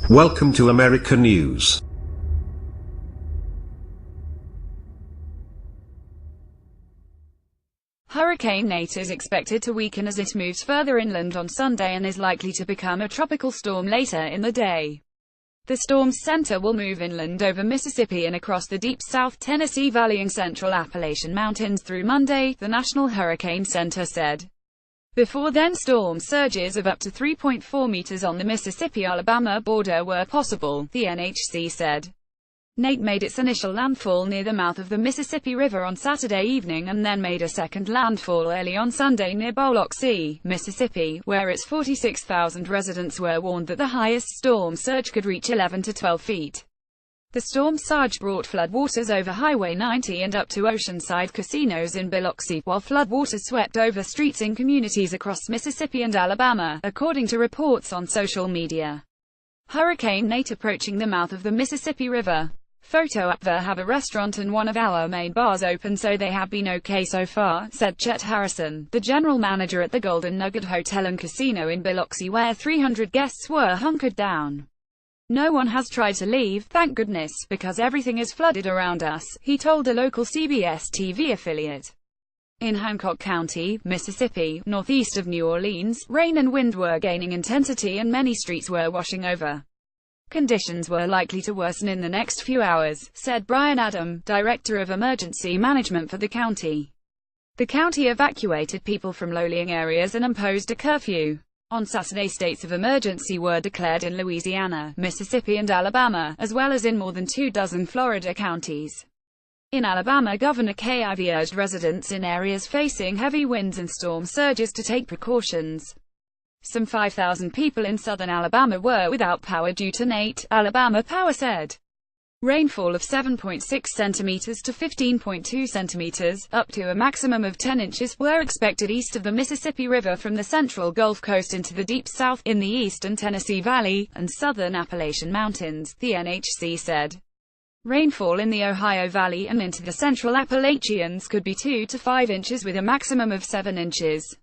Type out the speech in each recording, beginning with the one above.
Welcome to America News. Hurricane Nate is expected to weaken as it moves further inland on Sunday and is likely to become a tropical storm later in the day. The storm's center will move inland over Mississippi and across the deep South Tennessee Valley and central Appalachian Mountains through Monday, the National Hurricane Center said. Before then, storm surges of up to 3.4 meters on the Mississippi-Alabama border were possible, the NHC said. Nate made its initial landfall near the mouth of the Mississippi River on Saturday evening and then made a second landfall early on Sunday near Biloxi, Mississippi, where its 46,000 residents were warned that the highest storm surge could reach 11 to 12 feet. The storm surge brought floodwaters over Highway 90 and up to oceanside casinos in Biloxi, while floodwaters swept over streets in communities across Mississippi and Alabama, according to reports on social media. Hurricane Nate approaching the mouth of the Mississippi River. Photo up there have a restaurant and one of our main bars open, so they have been okay so far, said Chet Harrison, the general manager at the Golden Nugget Hotel and Casino in Biloxi, where 300 guests were hunkered down. No one has tried to leave, thank goodness, because everything is flooded around us, he told a local CBS TV affiliate. In Hancock County, Mississippi, northeast of New Orleans, rain and wind were gaining intensity and many streets were washing over. Conditions were likely to worsen in the next few hours, said Brian Adam, director of emergency management for the county. The county evacuated people from low-lying areas and imposed a curfew. On Saturday, states of emergency were declared in Louisiana, Mississippi and Alabama, as well as in more than 24 Florida counties. In Alabama, Governor Kay Ivey urged residents in areas facing heavy winds and storm surges to take precautions. Some 5,000 people in southern Alabama were without power due to Nate, Alabama Power said. Rainfall of 7.6 centimeters to 15.2 centimeters, up to a maximum of 10 inches, were expected east of the Mississippi River from the central Gulf Coast into the deep south, in the eastern Tennessee Valley, and southern Appalachian Mountains, the NHC said. Rainfall in the Ohio Valley and into the central Appalachians could be 2 to 5 inches with a maximum of 7 inches.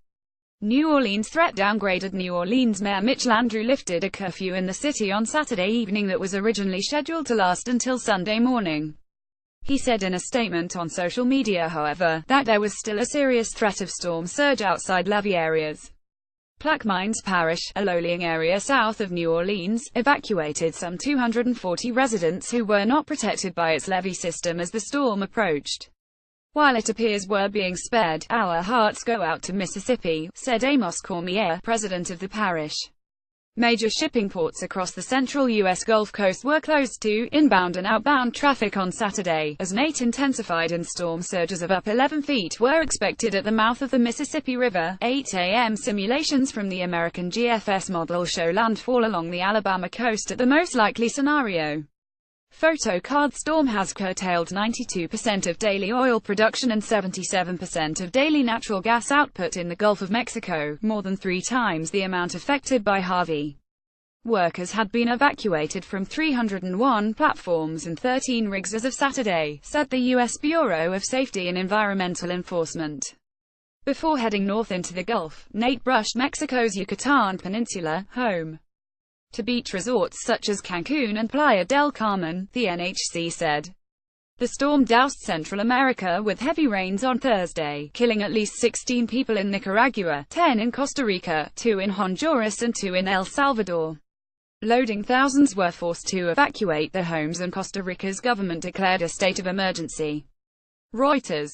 New Orleans threat downgraded. New Orleans Mayor Mitch Landrieu lifted a curfew in the city on Saturday evening that was originally scheduled to last until Sunday morning. He said in a statement on social media, however, that there was still a serious threat of storm surge outside levee areas. Plaquemines Parish, a low-lying area south of New Orleans, evacuated some 240 residents who were not protected by its levee system as the storm approached. While it appears we're being spared, our hearts go out to Mississippi, said Amos Cormier, president of the parish. Major shipping ports across the central U.S. Gulf Coast were closed to inbound and outbound traffic on Saturday, as Nate intensified and storm surges of up 11 feet were expected at the mouth of the Mississippi River. 8 a.m. simulations from the American GFS model show landfall along the Alabama coast at the most likely scenario. Photocard storm has curtailed 92% of daily oil production and 77% of daily natural gas output in the Gulf of Mexico, more than 3 times the amount affected by Harvey. Workers had been evacuated from 301 platforms and 13 rigs as of Saturday, said the U.S. Bureau of Safety and Environmental Enforcement. Before heading north into the Gulf, Nate brushed Mexico's Yucatan Peninsula, home to beach resorts such as Cancun and Playa del Carmen, the NHC said. The storm doused Central America with heavy rains on Thursday, killing at least 16 people in Nicaragua, 10 in Costa Rica, 2 in Honduras and 2 in El Salvador. Loading thousands were forced to evacuate their homes and Costa Rica's government declared a state of emergency. Reuters.